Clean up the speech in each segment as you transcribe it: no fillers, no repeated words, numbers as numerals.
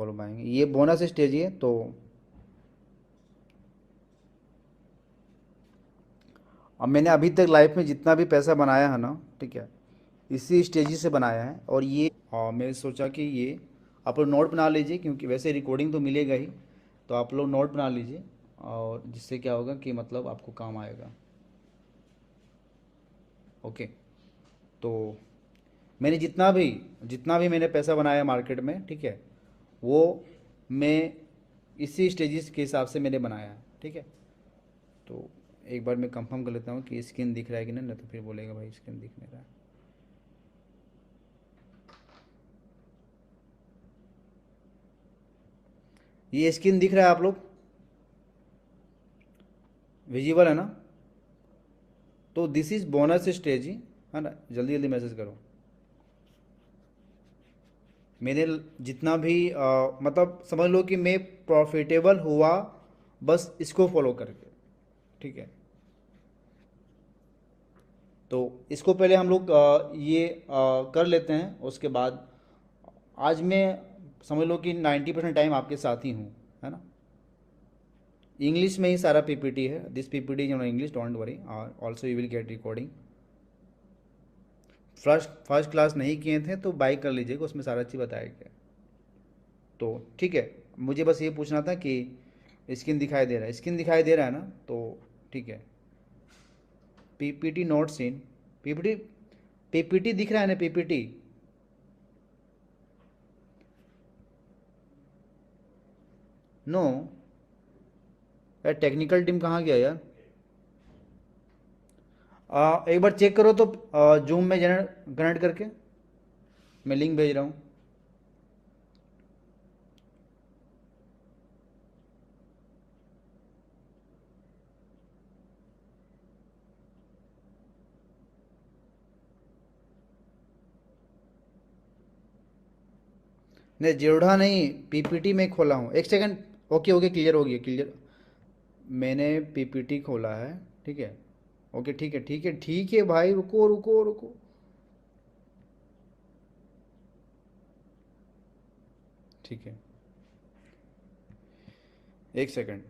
Call buying, ये bonus stage है। तो अब मैंने अभी तक लाइफ में जितना भी पैसा बनाया है ना, ठीक है, इसी स्टेज से बनाया है। और ये मैंने सोचा कि ये आप लोग नोट बना लीजिए, क्योंकि वैसे रिकॉर्डिंग तो मिलेगा ही, तो आप लोग नोट बना लीजिए, और जिससे क्या होगा कि मतलब आपको काम आएगा। ओके। तो मैंने जितना भी मैंने पैसा बनाया मार्केट में, ठीक है, वो मैं इसी स्टेजेस के हिसाब से मैंने बनाया है, ठीक है। तो एक बार मैं कंफर्म कर लेता हूँ कि स्क्रीन दिख रहा है कि नहीं, तो फिर बोलेगा भाई स्क्रीन दिख नहीं रहा है। ये स्क्रीन दिख रहा है आप लोग, विजिबल है ना? तो दिस इज बोनस स्टेज ही, है ना? जल्दी जल्दी मैसेज करो। मैंने जितना भी मतलब समझ लो कि मैं प्रॉफिटेबल हुआ बस इसको फॉलो करके, ठीक है। तो इसको पहले हम लोग ये कर लेते हैं, उसके बाद आज मैं समझ लो कि 90% टाइम आपके साथ ही हूँ, है ना? इंग्लिश में ही सारा पीपीटी है, this PPT is in English, don't worry, also you will get recording. First class नहीं किए थे तो बाई कर लीजिएगा, उसमें सारा चीज़ बताया गया। तो ठीक है, मुझे बस ये पूछना था कि स्क्रीन दिखाई दे रहा है, स्क्रीन दिखाई दे रहा है ना? तो ठीक है। पीपीटी नोट्स इन, पीपीटी पीपीटी दिख रहा है ना? PPT no. यार टेक्निकल टीम कहाँ गया यार? एक बार चेक करो तो, जूम में कनेक्ट करके मैं लिंक भेज रहा हूँ। नहीं, जेरोधा नहीं, पीपीटी में खोला हूँ, एक सेकंड। ओके ओके, क्लियर हो गया, क्लियर। मैंने पीपीटी खोला है, ठीक है। ओके, ठीक है ठीक है ठीक है भाई, रुको रुको रुको। ठीक है, एक second.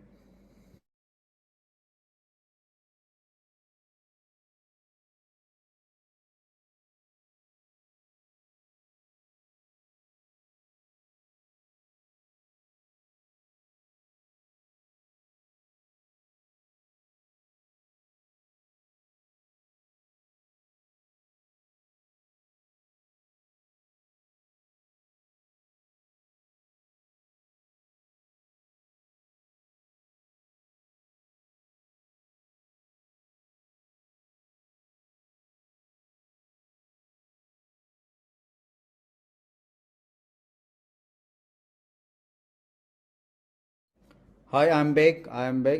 Hi, I am back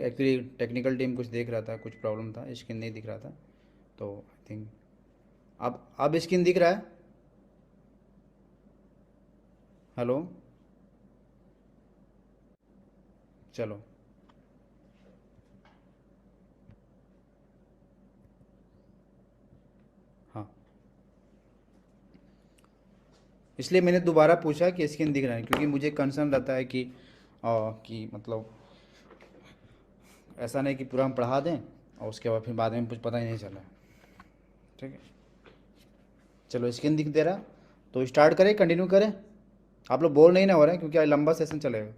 actually technical team कुछ देख रहा था, कुछ प्रॉब्लम था, स्क्रीन नहीं दिख रहा था। तो आई थिंक अब स्क्रीन दिख रहा है। हेलो। चलो। हाँ, इसलिए मैंने दोबारा पूछा कि स्क्रीन दिख रहा है, क्योंकि मुझे कंसर्न रहता है कि मतलब ऐसा नहीं कि पूरा हम पढ़ा दें और उसके बाद फिर बाद में कुछ पता ही नहीं चला। ठीक है, चलो स्क्रीन दिख दे रहा, तो स्टार्ट करें, कंटिन्यू करें? आप लोग बोर नहीं ना हो रहे हैं, क्योंकि आज लंबा सेशन चलेगा।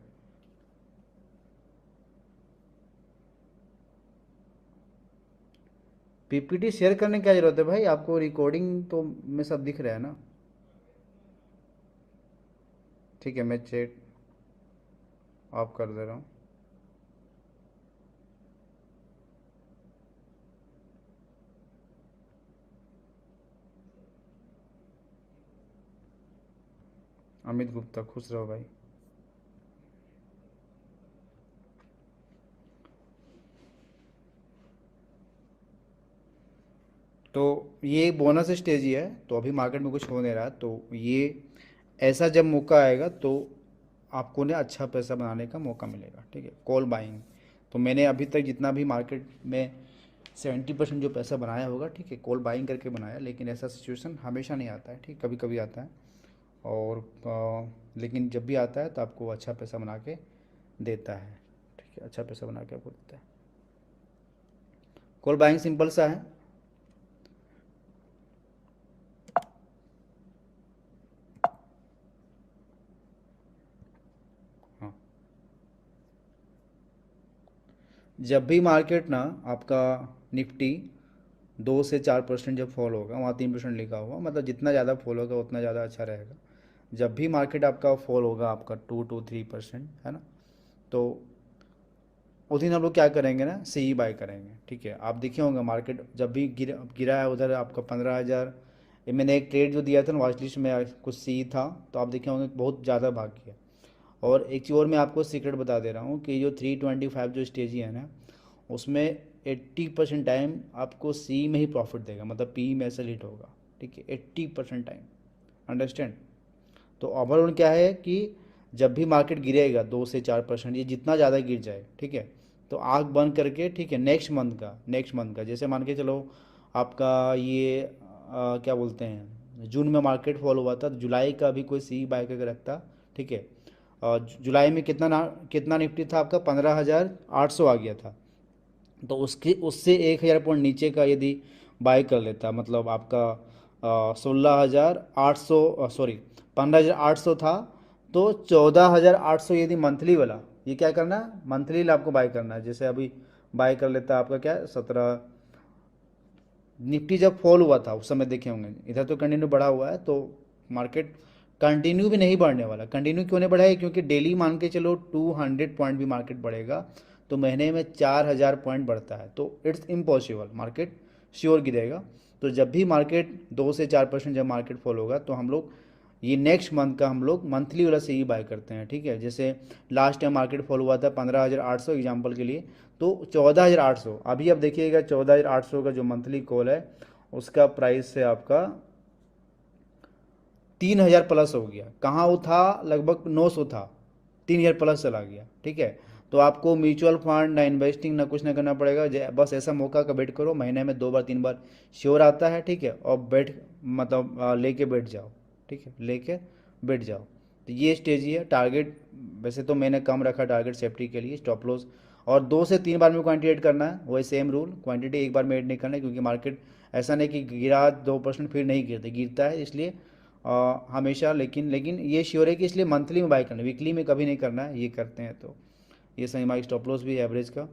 पीपीटी शेयर करने की क्या ज़रूरत है भाई? आपको रिकॉर्डिंग तो में सब दिख रहा है ना? ठीक है, मैं चेट ऑफ कर दे रहा हूँ। अमित गुप्ता, खुश रहो भाई। तो ये बोनस स्टेज ही है, तो अभी मार्केट में कुछ हो नहीं रहा, तो ये ऐसा जब मौका आएगा तो आपको ने अच्छा पैसा बनाने का मौका मिलेगा, ठीक है। कॉल बाइंग, तो मैंने अभी तक जितना भी मार्केट में 70% जो पैसा बनाया होगा, ठीक है, कॉल बाइंग करके बनाया, लेकिन ऐसा सिचुएशन हमेशा नहीं आता है, ठीक, कभी कभी आता है। और लेकिन जब भी आता है तो आपको अच्छा पैसा बना के देता है, ठीक है, अच्छा पैसा बना के आपको देता है। कॉल बाइंग सिंपल सा है। हाँ, जब भी मार्केट ना आपका निफ्टी 2 से 4% जब फॉल होगा, वहाँ 3% लिखा होगा, मतलब जितना ज़्यादा फॉल होगा उतना ज़्यादा अच्छा रहेगा। जब भी मार्केट आपका फॉल होगा, आपका 2 to 3% है ना, तो उस दिन हम लोग क्या करेंगे ना, सी बाय करेंगे, ठीक है। आप देखे होंगे मार्केट जब भी गिरा है उधर आपका 15,000, ये मैंने एक ट्रेड जो दिया था ना वॉच लिस्ट में कुछ सी था, तो आप देखे होंगे बहुत ज़्यादा भाग गया। और एक चीज़ और मैं आपको सीक्रेट बता दे रहा हूँ कि जो 325 जो स्टेज है ना, उसमें 80% टाइम आपको सी में ही प्रॉफिट देगा, मतलब पी में ऐसा हिट होगा, ठीक है, 80% टाइम, अंडरस्टैंड। तो ओवरऑल क्या है कि जब भी मार्केट गिरेगा 2 से 4%, ये जितना ज़्यादा गिर जाए, ठीक है, तो आँख बंद करके, ठीक है, नेक्स्ट मंथ का जैसे मान के चलो आपका ये क्या बोलते हैं, जून में मार्केट फॉल हुआ था, तो जुलाई का भी कोई सी बाय करके रखता, ठीक है। जुलाई में कितना निफ्टी था आपका, 15,800 आ गया था, तो उसके उससे 1,000 पॉइंट नीचे का यदि बाय कर लेता, मतलब आपका 16,800, सॉरी 15,800 था, तो 14,800 यदि मंथली वाला, ये क्या करना है, मंथली आपको बाय करना है। जैसे अभी बाय कर लेता आपका क्या 17, निफ्टी जब फॉल हुआ था उस समय देखे होंगे, इधर तो कंटिन्यू बढ़ा हुआ है, तो मार्केट कंटिन्यू भी नहीं बढ़ने वाला। कंटिन्यू क्यों नहीं बढ़ा है, क्योंकि डेली मान के चलो 200 पॉइंट भी मार्केट बढ़ेगा तो महीने में 4,000 पॉइंट बढ़ता है, तो इट्स इम्पॉसिबल, मार्केट श्योर गिरेगा। तो जब भी मार्केट 2 से 4% जब मार्केट फॉल होगा तो हम लोग ये नेक्स्ट मंथ का हम लोग मंथली वाला से ही बाय करते हैं, ठीक है। जैसे लास्ट टाइम मार्केट फॉल हुआ था 15,800 एग्जाम्पल के लिए, तो 14,800, अभी आप देखिएगा 14,800 का जो मंथली कॉल है उसका प्राइस है आपका 3,000 प्लस हो गया। कहाँ वो था, लगभग 900 था, 3,000 प्लस चला गया, ठीक है। तो आपको म्यूचुअल फंड ना इन्वेस्टिंग ना कुछ ना करना पड़ेगा, बस ऐसा मौका का वेट करो, महीने में 2 बार 3 बार श्योर आता है, ठीक है, और बैठ मतलब लेके बैठ जाओ, ठीक है, लेके बैठ जाओ। तो ये स्टेज ही है। टारगेट वैसे तो मैंने कम रखा टारगेट सेफ्टी के लिए, स्टॉप लॉस, और 2 से 3 बार में क्वांटिटी ऐड करना है, वही सेम रूल, क्वांटिटी एक बार में ऐड नहीं करना है, क्योंकि मार्केट ऐसा नहीं कि गिरा 2% फिर नहीं गिरता है, इसलिए हमेशा, लेकिन लेकिन ये श्योर है कि इसलिए मंथली में बाय करना है, वीकली में कभी नहीं करना है, ये करते हैं तो ये सही। हमारी स्टॉप लॉस भी एवरेज का,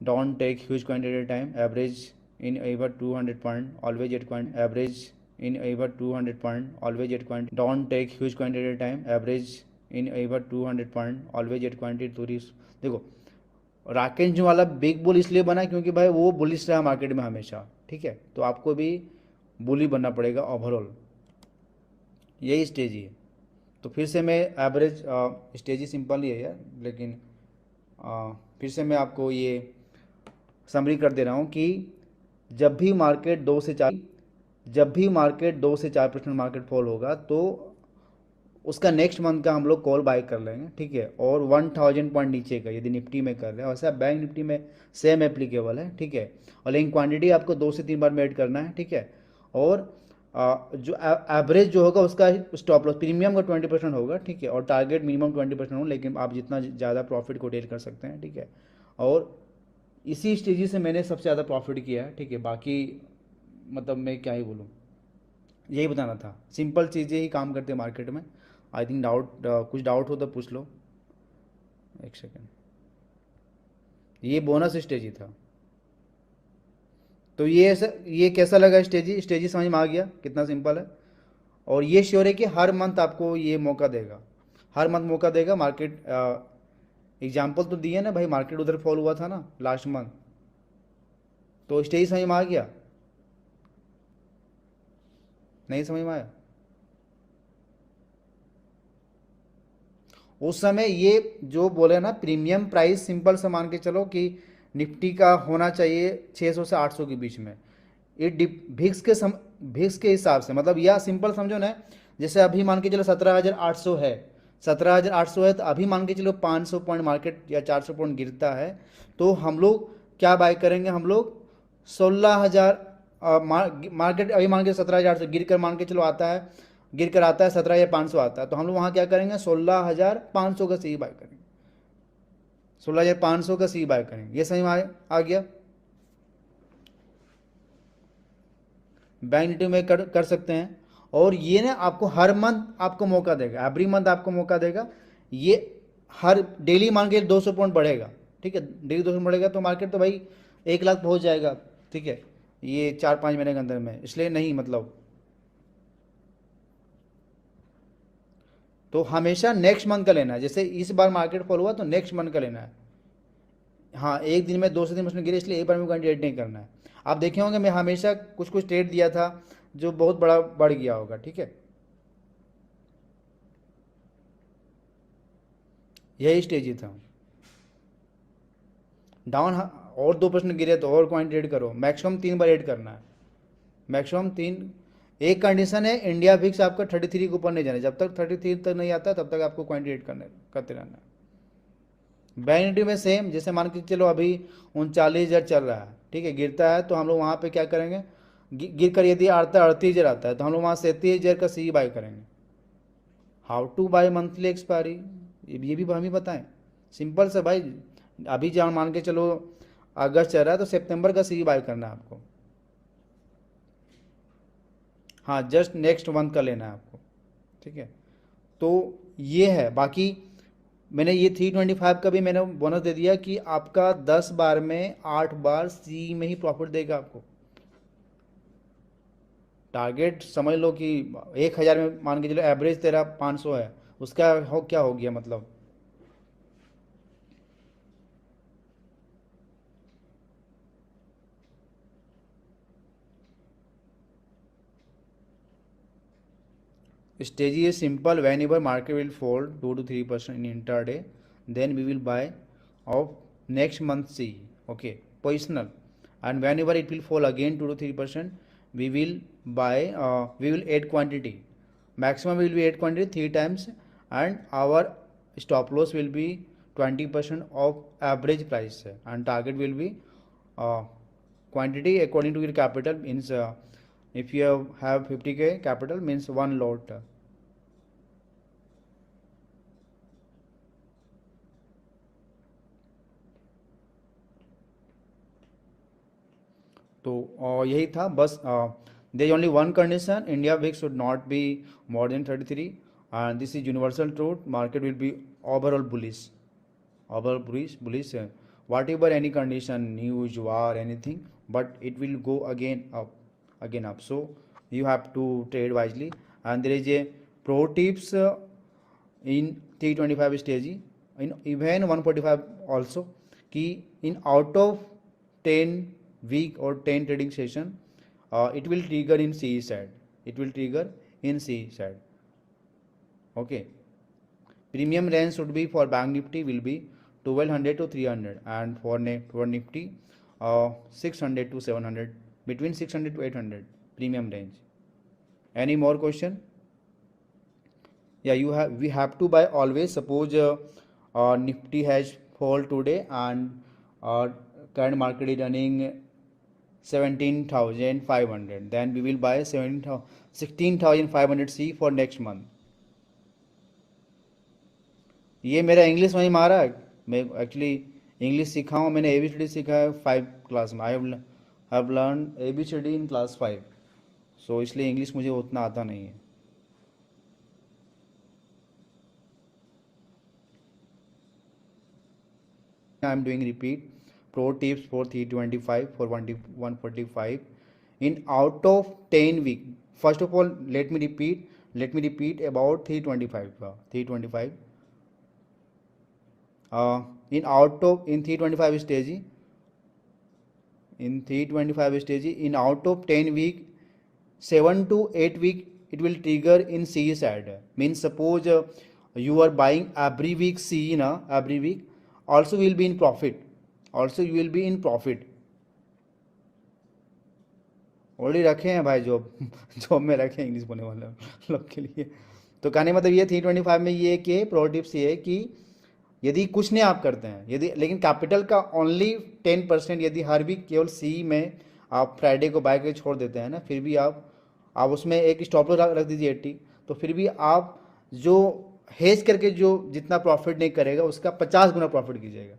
don't take huge quantity time, average in ever 200 point always at quant, average in ever 200 point always at quant, don't take huge quantity time, average in ever 200 point always at quantity to risk. देखो राकेश जी वाला big bull इसलिए बना क्योंकि भाई वो bullish रहा market में हमेशा, ठीक है, तो आपको भी बुली बनना पड़ेगा ओवरऑल, यही स्टेज ही है। तो फिर से मैं एवरेज स्टेज ही सिंपल ही है यार, लेकिन फिर से मैं आपको ये समरी कर दे रहा हूँ कि जब भी मार्केट 2 से 4% मार्केट फॉल होगा तो उसका नेक्स्ट मंथ का हम लोग कॉल बाय कर लेंगे, ठीक है। और 1,000 पॉइंट नीचे का यदि निफ्टी में कर रहे हैं, वैसा बैंक निफ्टी में सेम एप्लीकेबल है, ठीक है। और लेकिन क्वांटिटी आपको 2 से 3 बार में ऐड करना है, ठीक है। और जो एवरेज जो होगा उसका स्टॉप लॉस प्रीमियम का 20% होगा, ठीक है, और टारगेट मिनिमम 20% हो, लेकिन आप जितना ज़्यादा प्रॉफिट को टेल कर सकते हैं, ठीक है। और इसी स्टेज से मैंने सबसे ज़्यादा प्रॉफिट किया है, ठीक है। बाकी मतलब मैं क्या ही बोलूँ, यही बताना था, सिंपल चीज़ें ही काम करते हैं मार्केट में। आई थिंक कुछ डाउट हो तो पूछ लो, एक सेकेंड। ये बोनस स्टेज ही था। तो ये कैसा लगा स्टेज ही समझ में आ गया कितना सिंपल है। और ये श्योर है कि हर मंथ आपको ये मौका देगा, हर मंथ मौका देगा। मार्केट एग्जाम्पल तो दिए ना भाई, मार्केट उधर फॉल हुआ था ना लास्ट मंथ, तो स्टेज समझ में आ गया, नहीं समझ में आया उस समय। ये जो बोले ना प्रीमियम प्राइस, सिंपल से मान के चलो कि निफ्टी का होना चाहिए 600 से 800 के बीच में, ये भिक्स के हिसाब से, मतलब या सिंपल समझो ना, जैसे अभी मान के चलो 17,800 है, 17,800 है, तो अभी मान के चलो 500 पॉइंट मार्केट या 400 पॉइंट गिरता है, तो हम लोग क्या बाय करेंगे, हम लोग 16,000, मार्केट अभी मान के 17,000 से गिर कर मान के चलो आता है गिर कर आता है 17,500 आता है, तो हम लोग वहाँ क्या करेंगे, 16,500 का सी बाय करेंगे, 16,500 का सी बाय करेंगे। ये समझ में आ गया। बैंक निफ्टी में कर सकते हैं। और ये ना आपको हर मंथ आपको मौका देगा, एवरी मंथ आपको मौका देगा। ये हर डेली मान के 200 पॉइंट बढ़ेगा, ठीक है, डेली 200 बढ़ेगा तो मार्केट तो भाई 1 लाख पहुंच जाएगा, ठीक है, ये 4-5 महीने के अंदर में। इसलिए नहीं मतलब, तो हमेशा नेक्स्ट मंथ का लेना है। जैसे इस बार मार्केट फॉल हुआ तो नेक्स्ट मंथ का लेना है। हाँ, एक दिन में 2 से 3% गिरे इसलिए एक बार में कोई ट्रेड नहीं करना है। आप देखे होंगे मैं हमेशा कुछ कुछ ट्रेड दिया था जो बहुत बड़ा बढ़ गया होगा, ठीक है, यही स्टेज ही था। डाउन और 2% गिरे तो और कॉइन ट्रेड करो, मैक्सिमम 3 बार ऐड करना है, मैक्सिमम 3। एक कंडीशन है, इंडिया विक्स आपका 33 के ऊपर नहीं जाना, जब तक 33 तक नहीं आता तब तक आपको कॉइन ट्रेड करते रहना है। बैंक निफ्टी में सेम, जैसे मान के चलो अभी 39,000 चल रहा है, ठीक है, गिरता है तो हम लोग वहाँ पे क्या करेंगे, गिर कर यदि आता है 38,000 आता है तो हम लोग वहाँ 37,000 का सी बाय करेंगे। How to buy monthly expiry, ये भी हम ही बताएं, सिंपल से भाई। अभी जहाँ मान के चलो अगस्त चल रहा है तो सितंबर का सी बाय करना है आपको, हाँ, जस्ट नेक्स्ट मंथ का लेना है आपको, ठीक है। तो ये है, बाकी मैंने ये 325 का भी मैंने बोनस दे दिया कि आपका 10 बार में 8 बार सी में ही प्रॉफिट देगा आपको। टारगेट समझ लो कि 1,000 में मान के चलो एवरेज तेरा 500 है, उसका क्या हो गया मतलब। Strategy is simple. Whenever market will fall 2 to 3% in intraday, then we will buy of next month C. Okay, positional. And whenever it will fall again 2 to 3%, we will buy. We will add quantity. Maximum will be add quantity 3 times, and our stop loss will be 20% of average price, and target will be uh, quantity according to your capital. Means if you have 50K capital, means one lot। तो यही था बस। There only one condition, India VIX should not be more than 33, and this is universal truth. Market will be overall bullish, overall bullish, whatever any condition, news war anything, but it will go again up. So you have to trade wisely, and there is a pro tips in 325 stage, in even 145 also, कि in out of 10 week or 10 trading session, it will trigger in CE side, it will trigger in CE side। Okay, premium range should be for bank nifty will be 1200 to 300, and for nifty 600 to 700, between 600 to 800 premium range। Any more question? Yeah, we have to buy always। Suppose nifty has fall today, and current market is running 17,500, then we will buy 16,500 C for next month। ये मेरा English वहीं मारा है, मैं actually English सीखा हूँ, मैंने ABCD सीखा है 5 क्लास में। I have learn ABCD in class 5, सो इसलिए इंग्लिश मुझे उतना आता नहीं है। I am doing repeat pro tips for 325 for 145 in out of 10 week। first of all let me repeat about 325 in 325 stage, in out of 10 week, 7 to 8 week it will trigger in CE side। means suppose you are buying every week CE na, every week also will be in profit, also you will be in profit। Already रखे हैं भाई job में रखे हैं English बोलने वाले लोग के लिए। तो कहने मतलब ये 325 में ये कि प्रो टिप्स ये कि यदि कुछ नहीं आप करते हैं, यदि लेकिन कैपिटल का ओनली 10%, यदि हर वीक केवल सी में आप फ्राइडे को बाय करके छोड़ देते हैं ना, फिर भी आप उसमें एक स्टॉप लॉस रख दीजिए 80, तो फिर भी आप जो हेज करके जो जितना प्रॉफिट नहीं करेगा उसका 50 गुना प्रॉफिट कीजिएगा।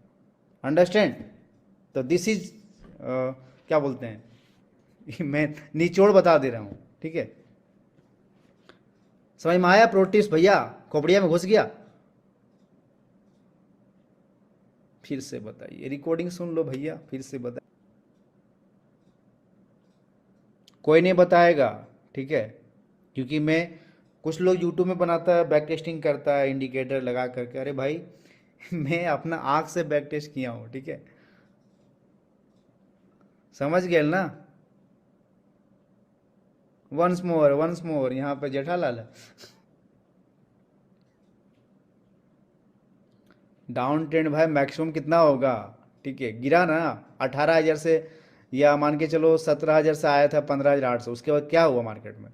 अंडरस्टैंड? तो दिस इज क्या बोलते हैं मैं निचोड़ बता दे रहा हूँ, ठीक है? समझ में आया? प्रोटिस भैया खोपड़िया में घुस गया? फिर से बताइए, रिकॉर्डिंग सुन लो भैया, फिर से बताइए। कोई नहीं बताएगा, ठीक है? क्योंकि मैं, कुछ लोग यूट्यूब में बनाता है, बैक टेस्टिंग करता है इंडिकेटर लगा करके। अरे भाई मैं अपना आँख से बैक टेस्ट किया हूँ, ठीक है? समझ गए ना? वंस मोर यहाँ पे जेठालाल है। डाउन ट्रेंड भाई मैक्सिमम कितना होगा? ठीक है, गिरा ना 18,000 से, या मान के चलो 17,000 से आया था 15,800, उसके बाद क्या हुआ मार्केट में?